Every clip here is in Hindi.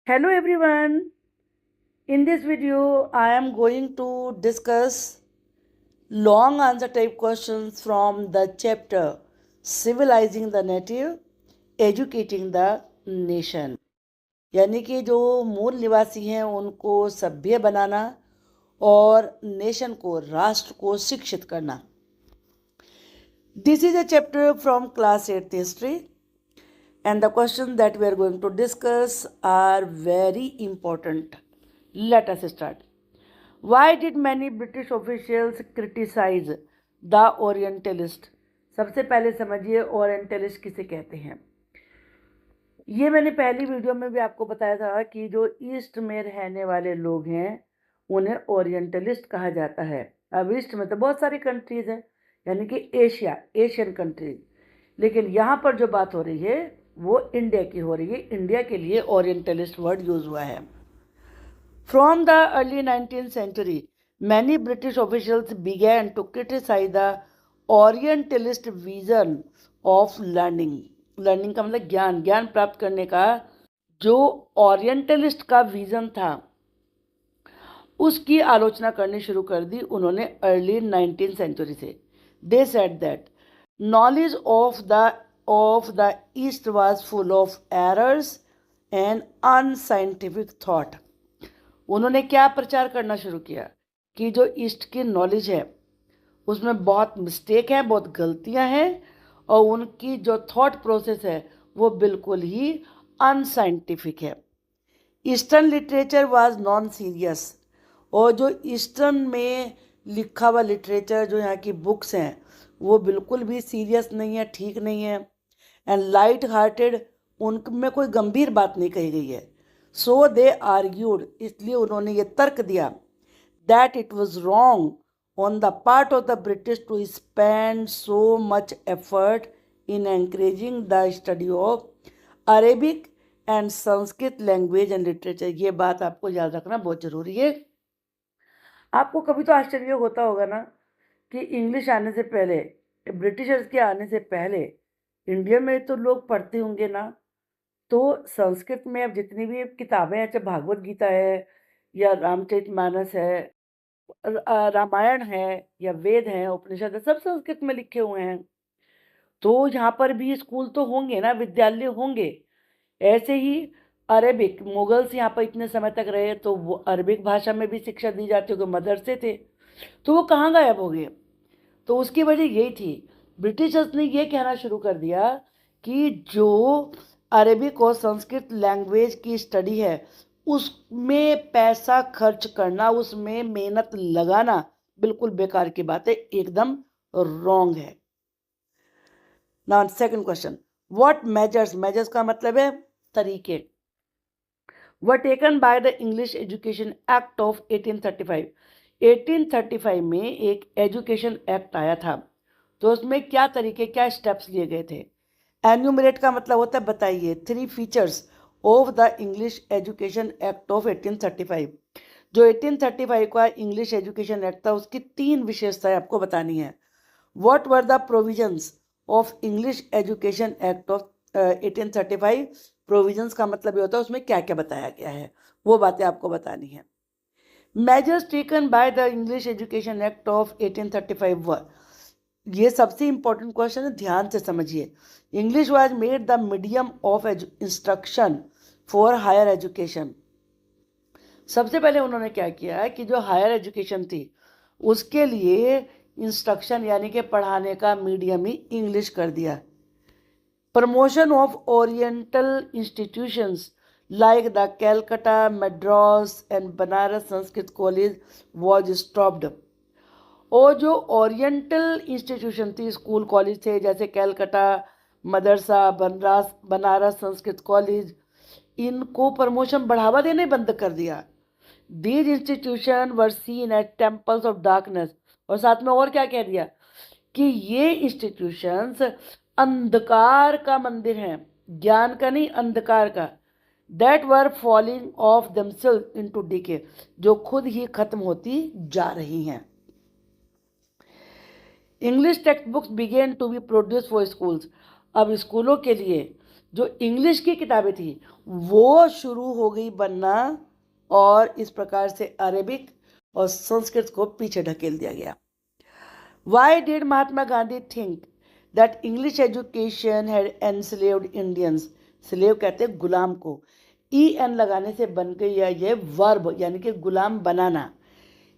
Hello everyone. In this video, I am going to discuss long answer type questions from the chapter Civilizing the Native, Educating the Nation. यानी कि जो मूल निवासी हैं उनको सभ्य बनाना और नेशन को, राष्ट्र को शिक्षित करना. This is a chapter from class 8th history. And the questions that we are going to discuss are very important. Let us start. Why did many British officials criticize the Orientalist? सबसे पहले समझिए ओरिएंटलिस्ट किसे कहते हैं. ये मैंने पहली वीडियो में भी आपको बताया था कि जो ईस्ट में रहने वाले लोग हैं उन्हें ओरिएंटलिस्ट कहा जाता है. अब ईस्ट में तो बहुत सारी कंट्रीज हैं, यानी कि एशियन कंट्रीज, लेकिन यहाँ पर जो बात हो रही है वो इंडिया की हो रही है. इंडिया के लिए ओरिएंटलिस्ट वर्ड यूज हुआ है. From the early 19th century many British officials began to criticise the orientalist vision of learning. Learning का मतलब ज्ञान, ज्ञान प्राप्त करने का जो ओरिएंटलिस्ट का विजन था उसकी आलोचना करनी शुरू कर दी उन्होंने अर्ली 19th सेंचुरी से. They said that knowledge of the East was full of errors and unscientific thought. उन्होंने क्या प्रचार करना शुरू किया कि जो ईस्ट की नॉलेज है उसमें बहुत मिस्टेक है, बहुत गलतियां हैं, और उनकी जो थॉट प्रोसेस है वो बिल्कुल ही अनसाइंटिफिक है. Eastern literature was non serious. और जो ईस्टर्न में लिखा हुआ लिटरेचर, जो यहाँ की बुक्स हैं, वो बिल्कुल भी सीरियस नहीं है, ठीक नहीं है. एंड लाइट हार्टेड, उनमें कोई गंभीर बात नहीं कही गई है. सो दे आर्ग्यूड, इसलिए उन्होंने ये तर्क दिया that it was wrong on the part of the British to spend so much effort in encouraging the study of Arabic and Sanskrit language and literature. ये बात आपको याद रखना बहुत ज़रूरी है. आपको कभी तो आश्चर्य होता होगा ना कि इंग्लिश आने से पहले, ब्रिटिशर्स के आने से पहले इंडिया में तो लोग पढ़ते होंगे ना, तो संस्कृत में अब जितनी भी किताबें हैं, चाहे भागवत गीता है या रामचरितमानस है, रामायण है या वेद हैं, उपनिषद है, सब संस्कृत में लिखे हुए हैं. तो यहाँ पर भी स्कूल तो होंगे ना, विद्यालय होंगे. ऐसे ही अरेबिक, मुगल्स यहाँ पर इतने समय तक रहे तो वो अरबिक भाषा में भी शिक्षा दी जाती, क्योंकि मदरसे थे. तो वो कहाँ गायब हो गए? तो उसकी वजह यही थी, ब्रिटिशर्स ने ये कहना शुरू कर दिया कि जो अरेबिक और संस्कृत लैंग्वेज की स्टडी है उसमें पैसा खर्च करना, उसमें मेहनत लगाना बिल्कुल बेकार की बात है, एकदम रॉन्ग है. Now second question, what measures का मतलब है तरीके, were taken by the English education act of 1835. 1835 में एक एजुकेशन एक्ट आया था, तो उसमें क्या तरीके, क्या स्टेप्स लिए गए थे. एन्यूमरेट का मतलब होता है बताइए. 3 features of the English education act of 1835. जो 1835 का इंग्लिश एजुकेशन एक्ट था उसकी 3 विशेषताएं आपको बतानी है. What were the provisions of English education act of 1835. Provisions का मतलब ये होता है उसमें क्या क्या बताया गया है, वो बातें आपको बतानी है. Measures taken by the English education act of 1835 were, ये सबसे इंपॉर्टेंट क्वेश्चन है, ध्यान से समझिए. English was made the medium of instruction for higher education. सबसे पहले उन्होंने क्या किया कि जो हायर एजुकेशन थी उसके लिए इंस्ट्रक्शन यानी कि पढ़ाने का मीडियम ही इंग्लिश कर दिया. Promotion of oriental institutions like the Calcutta, Madras and Banaras Sanskrit College was stopped. और जो ओरिएंटल इंस्टीट्यूशन थी, स्कूल कॉलेज थे, जैसे कैलकटा, मदरसा, बनारस संस्कृत कॉलेज, इनको प्रमोशन बढ़ावा देने बंद कर दिया. These institution were seen as temples of darkness. और साथ में और क्या कह दिया कि ये इंस्टीट्यूशंस अंधकार का मंदिर हैं, ज्ञान का नहीं, अंधकार का. That were falling of themselves into decay, जो खुद ही खत्म होती जा रही हैं. English text books began to be produce for schools. अब स्कूलों के लिए जो इंग्लिश की किताबें थी वो शुरू हो गई बनना, और इस प्रकार से अरेबिक और संस्कृत को पीछे ढकेल दिया गया। Why did Mahatma Gandhi think that English education had enslaved Indians? Slave कहते हैं गुलाम को, ई एन लगाने से बन गई है ये वर्ब, यानी कि गुलाम बनाना।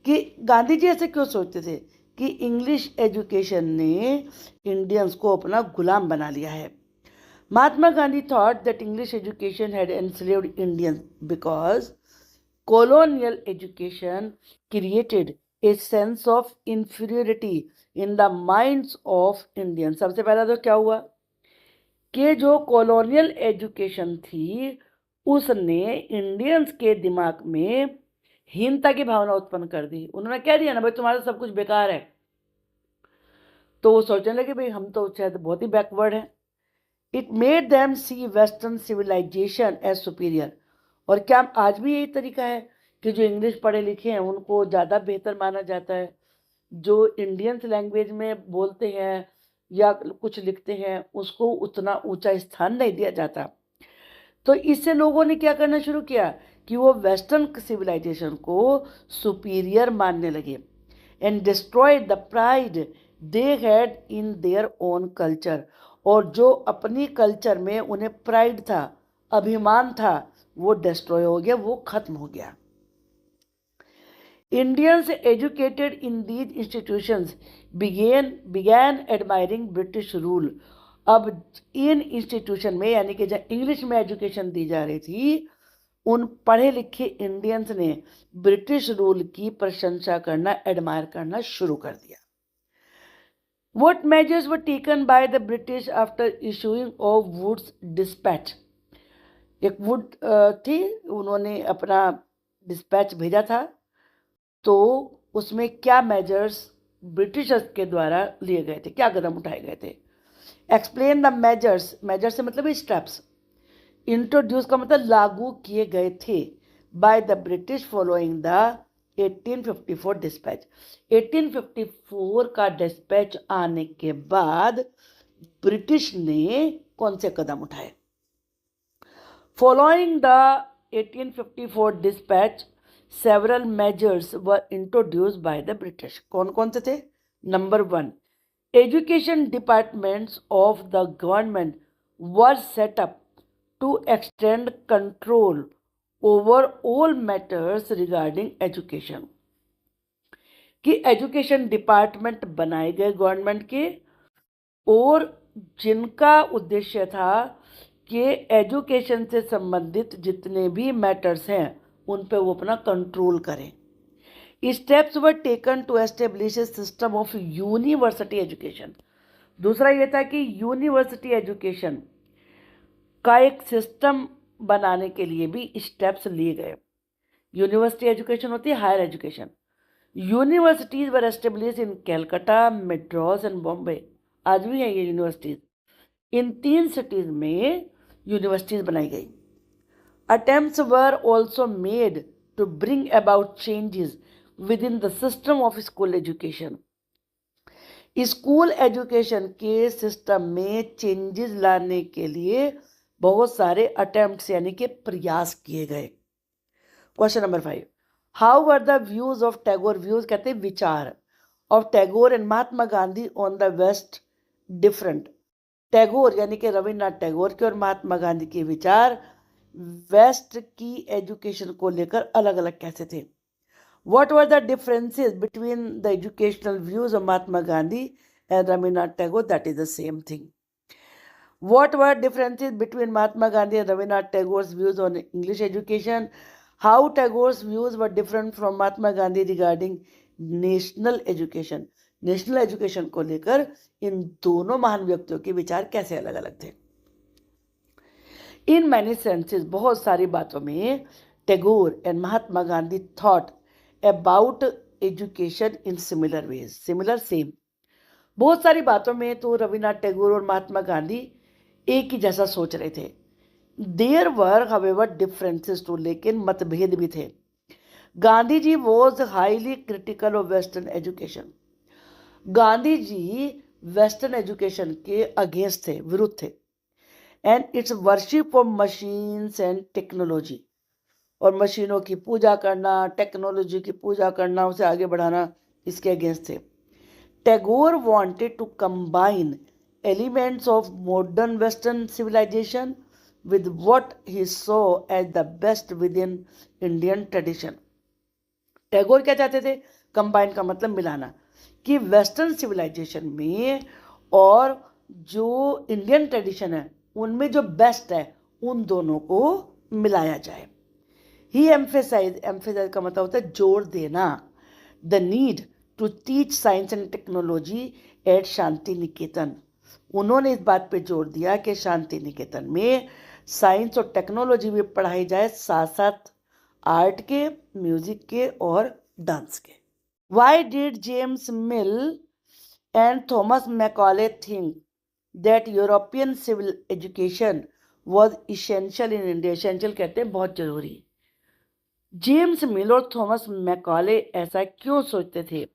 कि गांधी जी ऐसे क्यों सोचते थे कि इंग्लिश एजुकेशन ने इंडियंस को अपना गुलाम बना लिया है? Mahatma Gandhi thought that English education had enslaved Indians because colonial education created a sense of inferiority in the minds of Indians। सबसे पहला तो क्या हुआ कि जो कॉलोनियल एजुकेशन थी उसने इंडियंस के दिमाग में हीनता की भावना उत्पन्न कर दी। उन्होंने क्या दिया ना, भाई तुम्हारा सब कुछ बेकार है, तो वो सोचने लगे भाई हम तो शायद बहुत ही बैकवर्ड हैं। It made them see western civilisation as superior. और क्या आज भी यही तरीका है कि जो इंग्लिश पढ़े लिखे हैं उनको ज़्यादा बेहतर माना जाता है, जो इंडियंस लैंग्वेज में बोलते हैं या कुछ लिखते हैं उसको उतना ऊंचा स्थान नहीं दिया जाता। तो इससे लोगों ने क्या करना शुरू किया कि वो वेस्टर्न सिविलाइजेशन को सुपीरियर मानने लगे and destroyed the pride they had in their own culture. और जो अपनी कल्चर में उन्हें प्राइड था, अभिमान था, वो डिस्ट्रॉय हो गया, वो खत्म हो गया। Indians educated in these institutions began admiring British rule। अब इन इंस्टीट्यूशन में, यानी कि जहाँ इंग्लिश में एजुकेशन दी जा रही थी, उन पढ़े लिखे इंडियंस ने ब्रिटिश रूल की प्रशंसा करना, एडमायर करना शुरू कर दिया। What measures were taken by the British after issuing of Wood's dispatch? एक वुड थी, उन्होंने अपना डिस्पैच भेजा था, तो उसमें क्या मेजर्स ब्रिटिशर्स के द्वारा लिए गए थे, क्या कदम उठाए गए थे? एक्सप्लेन द मेजर्स, मेजर से मतलब स्टेप्स, इंट्रोड्यूस का मतलब लागू किए गए थे, by the British following the 1854 dispatch. 1854 का डिस्पैच आने के बाद ब्रिटिश ने कौन से कदम उठाए? Following the 1854 dispatch several measures were introduced by the British। कौन कौन से थे? Number 1, education departments of the government were set up to extend control over all matters regarding education। कि एजुकेशन डिपार्टमेंट बनाए गए गवर्नमेंट के, और जिनका उद्देश्य था कि एजुकेशन से संबंधित जितने भी मैटर्स हैं उन पे वो अपना कंट्रोल करें। Steps were taken to establish a system of university education. दूसरा ये था कि यूनिवर्सिटी एजुकेशन का एक सिस्टम बनाने के लिए भी स्टेप्स लिए गए। यूनिवर्सिटी एजुकेशन होती है higher education. Universities were establish in Calcutta, Madras and Bombay. आज भी है ये यूनिवर्सिटीज। इन 3 सिटीज में यूनिवर्सिटीज बनाई गई। Attempts were also made to bring about changes within the system of school education। School education के सिस्टम में चेंजेस लाने के लिए बहुत सारे अटेम्प्ट्स यानी कि प्रयास किए गए। Question number 5, how were the views of Tagore, views कहते हैं विचार, of Tagore and Mahatma Gandhi on the west different. Tagore यानी कि रविन्द्रनाथ टैगोर के और महात्मा गांधी के विचार वेस्ट की एजुकेशन को लेकर अलग अलग कैसे थे? What were the differences between the educational views of Mahatma Gandhi and Rabindranath Tagore? That is the same thing. What were differences between Mahatma Gandhi and Rabindranath Tagore's views on English education? How Tagore's views were different from Mahatma Gandhi regarding national education? National education को लेकर इन दोनों महान व्यक्तियों के विचार कैसे अलग अलग थे? इन मैनी सेंसेस, बहुत सारी बातों में Tagore and Mahatma Gandhi thought about education in similar ways, similar same. बहुत सारी बातों में तो रविन्द्रनाथ टैगोर और महात्मा गांधी एक ही जैसा सोच रहे थे। There were however differences too, लेकिन मतभेद भी थे। Gandhi ji was highly critical of western education. Gandhi ji western education के अगेंस्ट थे, विरुद्ध थे। And its worship of machines and technology, और मशीनों की पूजा करना, टेक्नोलॉजी की पूजा करना, उसे आगे बढ़ाना, इसके अगेंस्ट थे। Tagore wanted to combine elements of modern western civilisation with what he saw as the best within Indian tradition. Tagore क्या चाहते थे? कंबाइन का मतलब मिलाना, कि वेस्टर्न सिविलाइजेशन में और जो इंडियन ट्रेडिशन है उनमें जो बेस्ट है उन दोनों को मिलाया जाए। ही एम्फेसाइज का मतलब होता है जोर देना, the need to teach science and technology at Shantiniketan. उन्होंने इस बात पे जोर दिया कि शांति निकेतन में साइंस और टेक्नोलॉजी भी पढ़ाई जाए, साथ साथ आर्ट के, म्यूजिक के और डांस के। Why did James Mill and Thomas Macaulay think that European civil education was essential in India? Essential कहते हैं बहुत जरूरी। जेम्स मिल और थॉमस मैकॉले ऐसा क्यों सोचते थे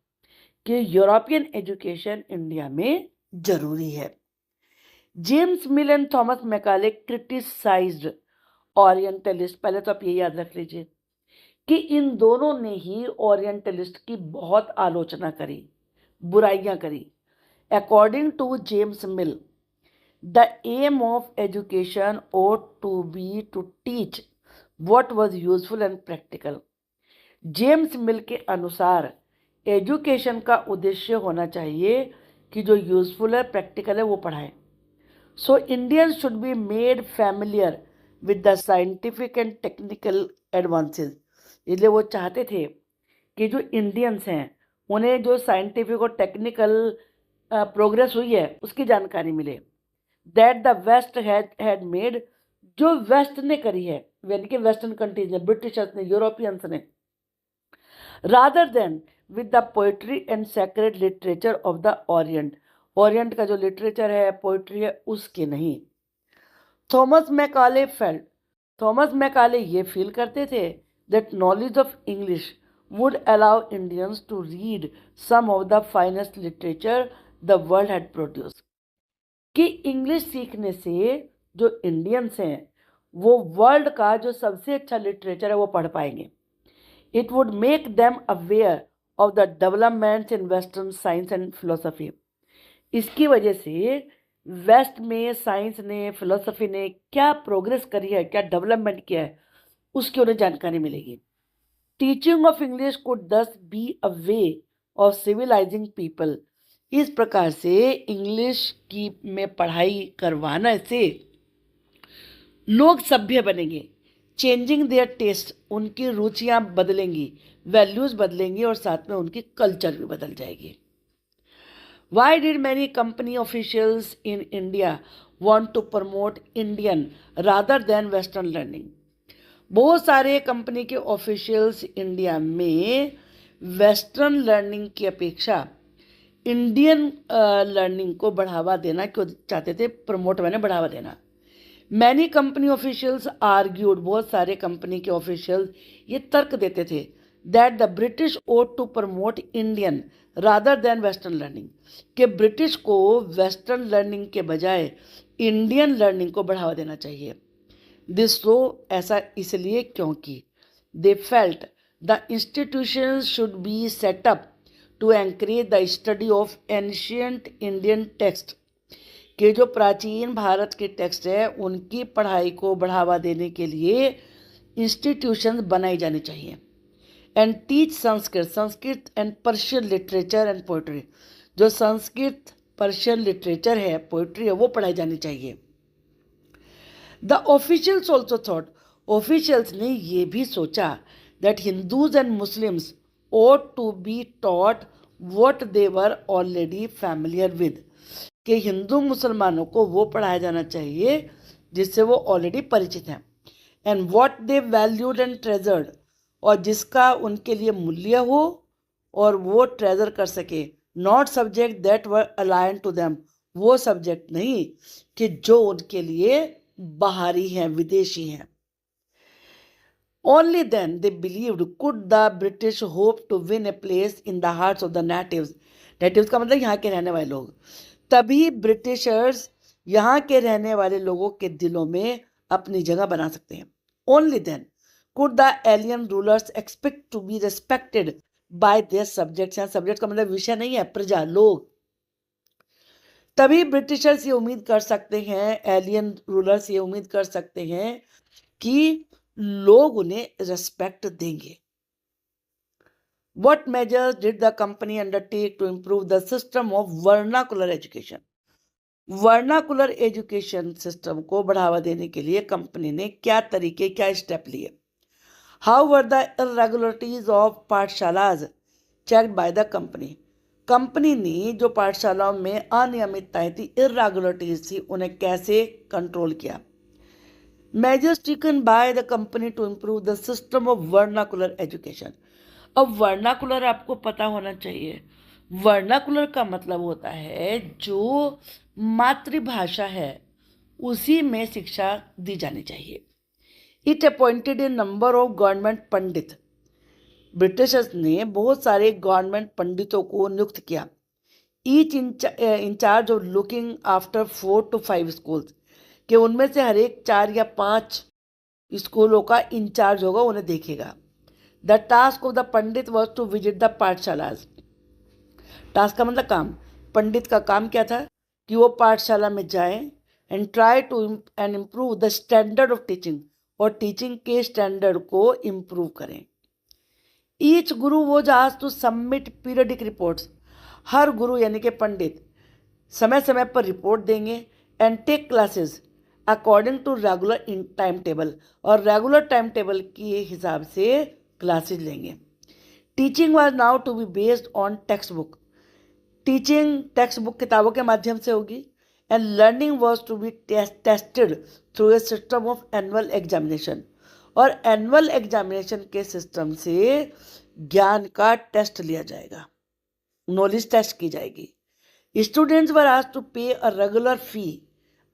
कि यूरोपियन एजुकेशन इंडिया में जरूरी है? James Mill and Thomas Macaulay criticised orientalist. पहले तो आप ये याद रख लीजिए कि इन दोनों ने ही ओरिएंटलिस्ट की बहुत आलोचना करी, बुराइयां करी। According to James Mill, the aim of education ought to be to teach what was useful and practical. James Mill के अनुसार एजुकेशन का उद्देश्य होना चाहिए कि जो यूजफुल है, प्रैक्टिकल है, वो पढ़ाए। So Indians should be made familiar with the scientific and technical advances. इसलिए वो चाहते थे कि जो इंडियंस हैं उन्हें जो साइंटिफिक और टेक्निकल प्रोग्रेस हुई है उसकी जानकारी मिले। That the west had made, जो वेस्ट ने करी है, यानी कि वेस्टर्न कंट्रीज ने, ब्रिटिशर्स ने, यूरोपियंस ने, rather than with the poetry and sacred literature of the orient. Orient का जो लिटरेचर है, पोइट्री है, उसके नहीं। थॉमस मैकाले ये फील करते थे that knowledge of English would allow Indians to read some of the finest literature the world had produce. कि इंग्लिश सीखने से जो इंडियंस हैं वो वर्ल्ड का जो सबसे अच्छा लिटरेचर है वो पढ़ पाएंगे। It would make them aware of the developments in western science and philosophy. इसकी वजह से वेस्ट में साइंस ने, फिलोसफी ने क्या प्रोग्रेस करी है, क्या डेवलपमेंट किया है, उसकी उन्हें जानकारी मिलेगी। टीचिंग ऑफ इंग्लिश कुड दस be a way of civilising people. इस प्रकार से इंग्लिश की में पढ़ाई करवाना से लोग सभ्य बनेंगे, चेंजिंग देयर टेस्ट, उनकी रुचियां बदलेंगी, वैल्यूज बदलेंगी और साथ में उनकी कल्चर भी बदल जाएगी। Why did many company officials in India want to promote Indian rather than Western learning? बहुत सारे कंपनी के ऑफिशियल्स इंडिया में वेस्टर्न लर्निंग की अपेक्षा इंडियन लर्निंग को बढ़ावा देना क्यों चाहते थे? प्रमोट मैंने बढ़ावा देना। मैनी कंपनी ऑफिशियल्स आर्ग्यूड, बहुत सारे कंपनी के ऑफिशियल्स ये तर्क देते थे that the British ought to promote Indian rather than western learning, कि ब्रिटिश को वेस्टर्न लर्निंग के बजाय इंडियन लर्निंग को बढ़ावा देना चाहिए। दिस सो, ऐसा इसलिए क्योंकि they felt the institutions should be set up to encourage the study of ancient Indian text, कि जो प्राचीन भारत के टेक्स्ट है उनकी पढ़ाई को बढ़ावा देने के लिए इंस्टीट्यूशंस बनाई जानी चाहिए। And teach Sanskrit and Persian literature and poetry, जो संस्कृत, पर्शियन लिटरेचर है, पोइट्री है, वो पढ़ाई जानी चाहिए। The officials also thought, officials ने ये भी सोचा that Hindus and Muslims ought to be taught what they were already familiar with, कि हिंदू मुसलमानों को वो पढ़ाया जाना चाहिए जिससे वो ऑलरेडी परिचित हैं। And what they valued and treasured, और जिसका उनके लिए मूल्य हो और वो ट्रेजर कर सके। Not subject that were alien to them, वो सब्जेक्ट नहीं कि जो उनके लिए बाहरी हैं, विदेशी हैं। Only then they believed could the British hope to win a place in the hearts of the natives. Natives का मतलब यहाँ के रहने वाले लोग। तभी ब्रिटिशर्स यहाँ के रहने वाले लोगों के दिलों में अपनी जगह बना सकते हैं। Only then could the alien rulers expect to be respected by their subjects. यहाँ सब्जेक्ट का मतलब विषय नहीं है, प्रजा, लोग। तभी ब्रिटिशर्स ये उम्मीद कर सकते हैं, एलियन रूलर्स ये उम्मीद कर सकते हैं कि लोग उन्हें रिस्पेक्ट देंगे। What measures did the company undertake to improve the system of vernacular education? Vernacular education system को बढ़ावा देने के लिए कंपनी ने क्या तरीके, क्या स्टेप लिए? How were the irregularities of pathshalas checked by the company? Company ने जो पाठशालाओं में अनियमितताएं थी, इरेगुलरिटीज थी, उन्हें कैसे कंट्रोल किया? Measures taken by the company to improve the system of vernacular education. अब वर्नाकुलर आपको पता होना चाहिए। वर्नाकुलर का मतलब होता है जो मातृभाषा है उसी में शिक्षा दी जानी चाहिए। It appointed a number of government pandit. Britishers ने बहुत सारे गवर्नमेंट पंडितों को नियुक्त किया। Each in charge of looking after 4 to 5 schools, कि उनमें से हर एक 4 या 5 स्कूलों का इंचार्ज होगा, उन्हें देखेगा। The task of the pandit was to visit the pathshalas. Task का मतलब काम। पंडित का काम क्या था कि वो पाठशाला में जाएं and try to and improve the standard of teaching, और टीचिंग के स्टैंडर्ड को इम्प्रूव करें। Each guru was asked to submit periodic reports. हर गुरु यानी कि पंडित समय समय पर रिपोर्ट देंगे and take classes according to regular time table, और रेगुलर टाइम टेबल के हिसाब से क्लासेज लेंगे। Teaching was now to be based on text book. Teaching text book, किताबों के माध्यम से होगी। And learning was to be tested through a system of annual examination, और एनुअल एग्जामिनेशन के सिस्टम से ज्ञान का टेस्ट लिया जाएगा, नॉलेज टेस्ट की जाएगी। स्टूडेंट्स वर आस्क्ड टू पे a regular fee,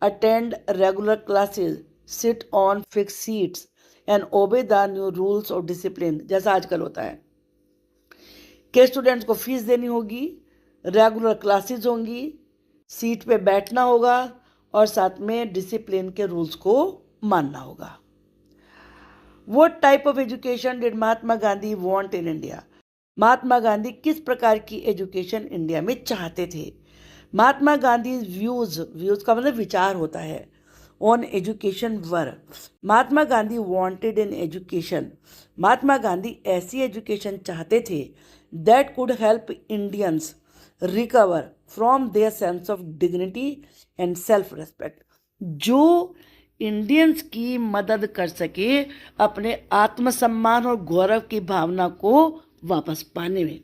attend regular classes, sit on fix seats and obey the new rules of discipline. जैसा आजकल होता है कि स्टूडेंट्स को फीस देनी होगी, रेगुलर क्लासेस होंगी, सीट पे बैठना होगा, और साथ में डिसिप्लिन के रूल्स को मानना होगा। What type of education did Mahatma Gandhi want in India? Mahatma Gandhi किस प्रकार की एजुकेशन इंडिया में चाहते थे? महात्मा गांधी व्यूज का मतलब विचार होता है, on education were. Mahatma Gandhi wanted in education, Mahatma Gandhi ऐसी एजुकेशन चाहते थे that could help Indians recover from their sense of dignity and self respect, जो इंडियंस की मदद कर सके अपने आत्मसम्मान और गौरव की भावना को वापस पाने में।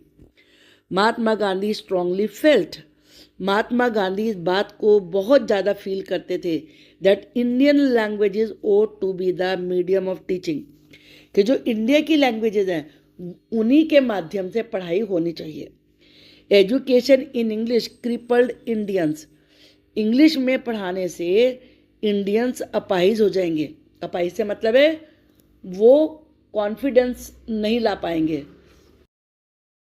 महात्मा गांधी स्ट्रांगली फेल्ट, महात्मा गांधी इस बात को बहुत ज़्यादा फील करते थे that Indian languages ought to be the medium of teaching, कि जो इंडिया की लैंग्वेजेस हैं उन्हीं के माध्यम से पढ़ाई होनी चाहिए। Education in English crippled Indians, English में पढ़ाने से इंडियंस अपाहिज हो जाएंगे। अपाहिज से मतलब है वो कॉन्फिडेंस नहीं ला पाएंगे।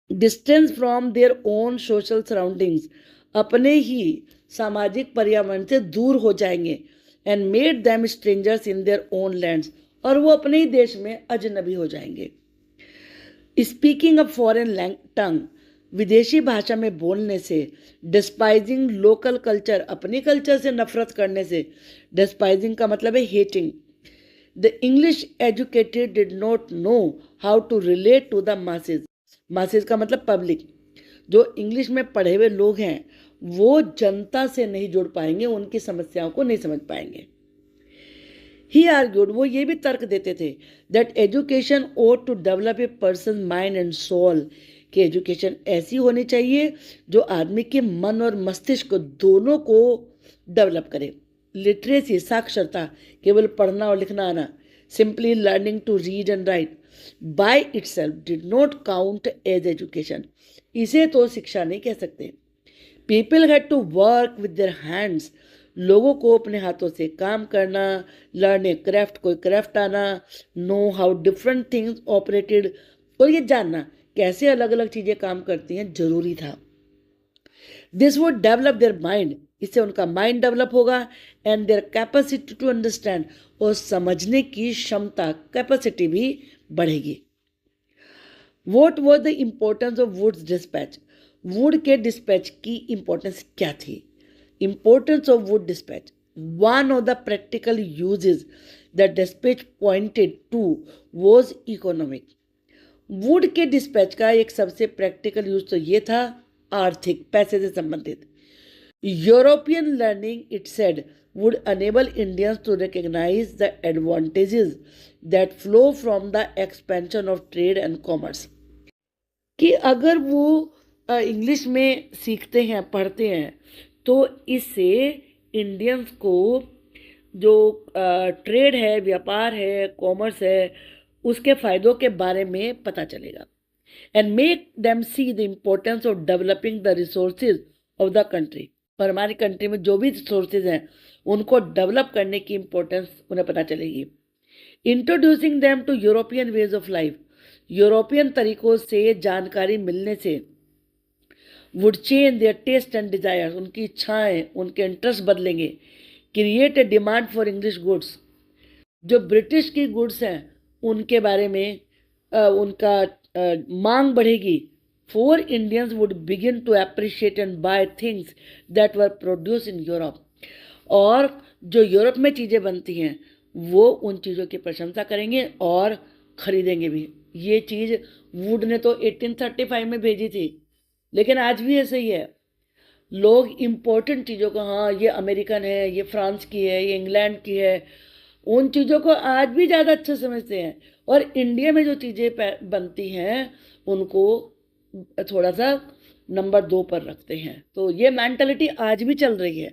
Distance from their own social surroundings, अपने ही सामाजिक पर्यावरण से दूर हो जाएंगे। And made them strangers in their own lands, और वो अपने ही देश में अजनबी हो जाएंगे। स्पीकिंग अ फॉरेन टंग, विदेशी भाषा में बोलने से। डिस्पाइजिंग लोकल कल्चर, अपनी कल्चर से नफरत करने से। डिस्पाइजिंग का मतलब है hating. The English educated did not know how to relate to the masses, masses का मतलब पब्लिक। जो इंग्लिश में पढ़े हुए लोग हैं वो जनता से नहीं जुड़ पाएंगे, उनकी समस्याओं को नहीं समझ पाएंगे। ही आर्ग्यूड, वो ये भी तर्क देते थे that education ought to develop a person mind and soul, कि एजुकेशन ऐसी होनी चाहिए जो आदमी के मन और मस्तिष्क दोनों को डेवलप करे। लिटरेसी, साक्षरता, केवल पढ़ना और लिखना आना। Simply learning to read and write by itself did not count as education, इसे तो शिक्षा नहीं कह सकते। People had to work with their hands, लोगों को अपने हाथों से काम करना। लर्न ए क्राफ्ट, कोई क्राफ्ट आना। Know how different things operated, और ये जानना कैसे अलग अलग चीज़ें काम करती हैं जरूरी था। This would develop their mind, इससे उनका माइंड डेवलप होगा and their capacity to understand, और समझने की क्षमता कैपेसिटी भी बढ़ेगी। What was the importance of Wood's dispatch? Would के डिस्पैच की इंपॉर्टेंस क्या थी? Importance of Wood dispatch. One of the practical uses the dispatch pointed to was economic. Would के डिस्पैच का एक सबसे प्रैक्टिकल यूज तो ये था आर्थिक, पैसे से संबंधित। European learning, it said, would enable Indians to recognize the advantages that flow from the expansion of trade and commerce. कि अगर वो इंग्लिश में सीखते हैं, पढ़ते हैं, तो इससे इंडियंस को जो ट्रेड है, व्यापार है, कॉमर्स है, उसके फ़ायदों के बारे में पता चलेगा। And make them see the importance of developing the resources of the country. और हमारी कंट्री में जो भी रिसोर्सेज हैं उनको डेवलप करने की इम्पोर्टेंस उन्हें पता चलेगी। Introducing them to European ways of life, European तरीकों से जानकारी मिलने से would change their taste and desire, उनकी इच्छाएं, उनके इंटरेस्ट बदलेंगे। Create a demand for English goods, जो ब्रिटिश की गुड्स हैं उनके बारे में उनका मांग बढ़ेगी। For Indians would begin to appreciate and buy things that were produce in Europe, और जो यूरोप में चीज़ें बनती हैं वो उन चीज़ों की प्रशंसा करेंगे और खरीदेंगे भी। ये चीज़ वुड ने तो 1835 में भेजी थी, लेकिन आज भी ऐसे ही है। लोग इम्पोर्टेंट चीज़ों को, हाँ ये अमेरिकन है, ये फ्रांस की है, ये इंग्लैंड की है, उन चीज़ों को आज भी ज़्यादा अच्छे समझते हैं, और इंडिया में जो चीज़ें बनती हैं उनको थोड़ा सा नंबर 2 पर रखते हैं। तो ये मेंटालिटी आज भी चल रही है।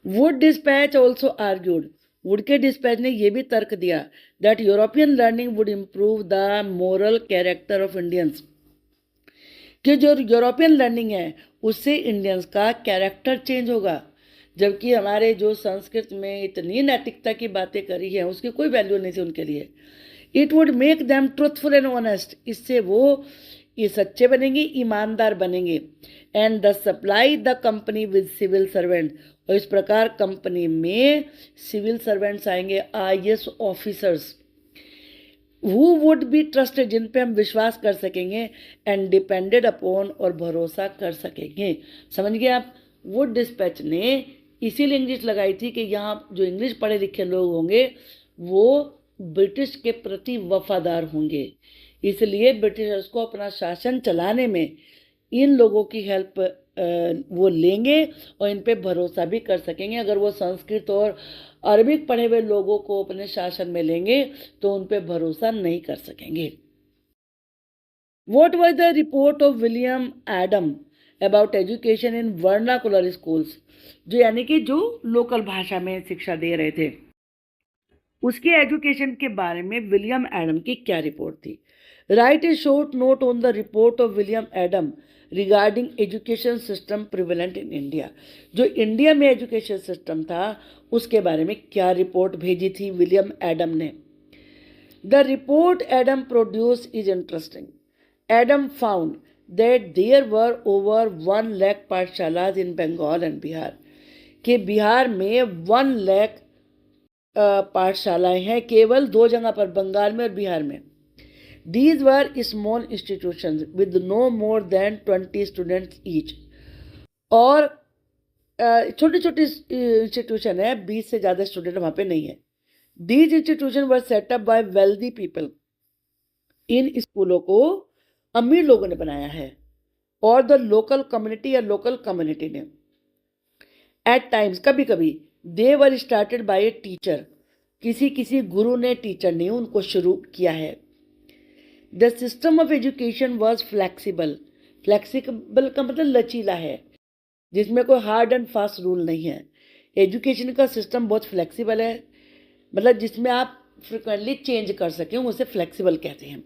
Wood dispatch also argued, would के डिस्पैच ने यह भी तर्क दिया that European learning would improve the moral character of Indians, कि जो यूरोपियन लर्निंग है उससे इंडियंस का कैरेक्टर चेंज होगा। जबकि हमारे जो संस्कृत में इतनी नैतिकता की बातें करी है उसकी कोई वैल्यू नहीं थी उनके लिए। It would make them truthful and honest, इससे वो ये सच्चे बनेंगे, ईमानदार बनेंगे। And the supply the company with civil servant, और इस प्रकार कंपनी में सिविल सर्वेंट्स आएंगे, IAS officers, who would be trusted, जिन पे हम विश्वास कर सकेंगे, एंड डिपेंडेड अपॉन, और भरोसा कर सकेंगे। समझ गए आप? वुड डिस्पैच ने इसीलिए इंग्लिश लगाई थी कि यहाँ जो इंग्लिश पढ़े लिखे लोग होंगे वो ब्रिटिश के प्रति वफादार होंगे, इसलिए ब्रिटिशर्स को अपना शासन चलाने में इन लोगों की हेल्प वो लेंगे और इन पे भरोसा भी कर सकेंगे। अगर वो संस्कृत और अरबिक पढ़े हुए लोगों को अपने शासन में लेंगे तो उन पे भरोसा नहीं कर सकेंगे। What was the report of William Adam about education in vernacular schools? जो यानी कि जो लोकल भाषा में शिक्षा दे रहे थे, उसके एजुकेशन के बारे में विलियम एडम की क्या रिपोर्ट थी? Write a short note on the report of William Adam regarding education system prevalent in India. जो इंडिया में एजुकेशन सिस्टम था उसके बारे में क्या रिपोर्ट भेजी थी विलियम एडम ने? The report Adam produce is interesting. Adam found that there were over 1 lakh pathshalas in Bengal and Bihar, कि बिहार में 1 लाख पाठशालाएं हैं केवल 2 जगह पर, बंगाल में और बिहार में। These were small institutions with no more than 20 students each, और छोटी छोटी इंस्टीट्यूशन है, 20 से ज़्यादा स्टूडेंट वहाँ पे नहीं है। These institutions were set up by wealthy people, इन स्कूलों को अमीर लोगों ने बनाया है, और द लोकल कम्युनिटी या लोकल कम्युनिटी ने। एट टाइम्स, कभी कभी, they were started by a teacher, किसी किसी गुरु ने, टीचर ने उनको शुरू किया है। The system of education was flexible, flexible का मतलब लचीला है, जिसमें कोई हार्ड एंड फास्ट रूल नहीं है। एजुकेशन का सिस्टम बहुत फ्लैक्सीबल है, मतलब जिसमें आप फ्रिक्वेंटली चेंज कर सकें, उसे फ्लैक्सीबल कहते हैं।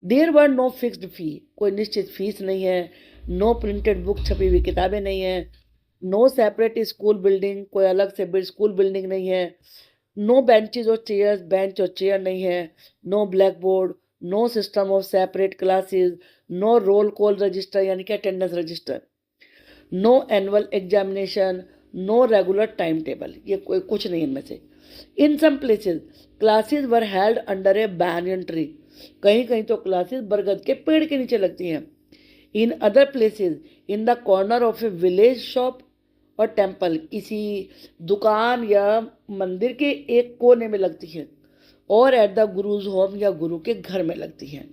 देयर वर नो फिक्स्ड फी, कोई निश्चित फीस नहीं है। नो प्रिंटेड बुक, छपी हुई किताबें नहीं है। नो सेपरेट स्कूल बिल्डिंग, कोई अलग से स्कूल बिल्डिंग नहीं है। नो बेंचेज और चेयर्स, बेंच और चेयर नहीं है। No black board, no system of separate classes, no roll call register यानी कि attendance register. No annual examination, no regular time table, ये कोई कुछ नहीं इनमें से। In some places classes were held under a banyan tree, कहीं कहीं तो क्लासेस बरगद के पेड़ के नीचे लगती हैं। In other places in the corner of A village shop और टेम्पल, किसी दुकान या मंदिर के एक कोने में लगती है, और एट द गुरुज होम या गुरु के घर में लगती है।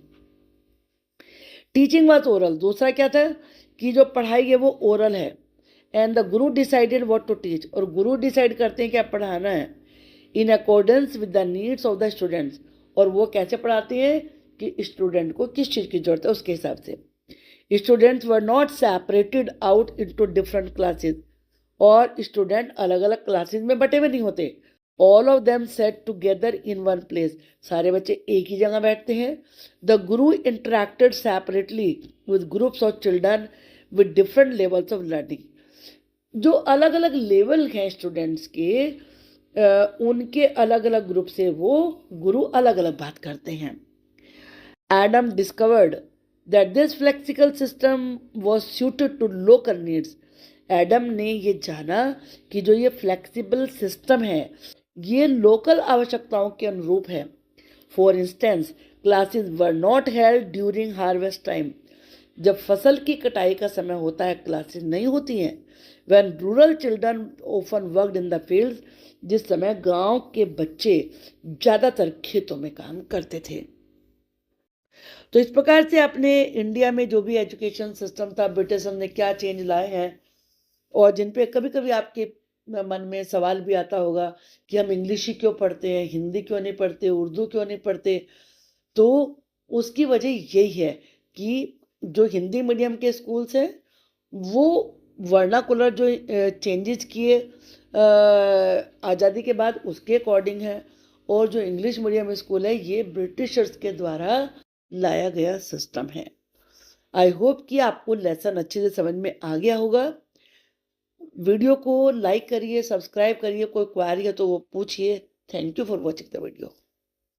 टीचिंग वाज ओरल, दूसरा क्या था कि जो पढ़ाई है वो ओरल है। And the Guru decided what to teach, और गुरु डिसाइड करते हैं क्या पढ़ाना है, in accordance with the needs of the students, और वो कैसे पढ़ाते हैं कि स्टूडेंट को किस चीज़ की जरूरत है उसके हिसाब से। Students were not separated out into different classes, और स्टूडेंट अलग अलग क्लासेस में बटे हुए नहीं होते। All of them set together in one place, सारे बच्चे एक ही जगह बैठते हैं। The Guru interacted separately with groups of children with different levels of learning, जो अलग अलग लेवल हैं स्टूडेंट्स के, उनके अलग अलग ग्रुप से वो गुरु अलग अलग बात करते हैं। Adam discovered that this flexible system was suited to local needs, Adam ने ये जाना कि जो ये फ्लेक्सिबल सिस्टम है ये लोकल आवश्यकताओं के अनुरूप है। For instance classes were not held during harvest time, जब फसल की कटाई का समय होता है क्लासेस नहीं होती हैं। When rural children often worked in the fields, जिस समय गांव के बच्चे ज़्यादातर खेतों में काम करते थे। तो इस प्रकार से अपने इंडिया में जो भी एजुकेशन सिस्टम था, ब्रिटिशर्स ने क्या चेंज लाए हैं, और जिन पे कभी कभी आपके मन में सवाल भी आता होगा कि हम इंग्लिश ही क्यों पढ़ते हैं, हिंदी क्यों नहीं पढ़ते, उर्दू क्यों नहीं पढ़ते। तो उसकी वजह यही है कि जो हिंदी मीडियम के स्कूल्स हैं वो वर्नाकुलर जो चेंजेस किए आज़ादी के बाद उसके अकॉर्डिंग है, और जो इंग्लिश मीडियम स्कूल है ये ब्रिटिशर्स के द्वारा लाया गया सिस्टम है। आई होप कि आपको लेसन अच्छे से समझ में आ गया होगा। वीडियो को लाइक करिए, सब्सक्राइब करिए, कोई क्वेरी है तो वो पूछिए। Thank you for watching the video.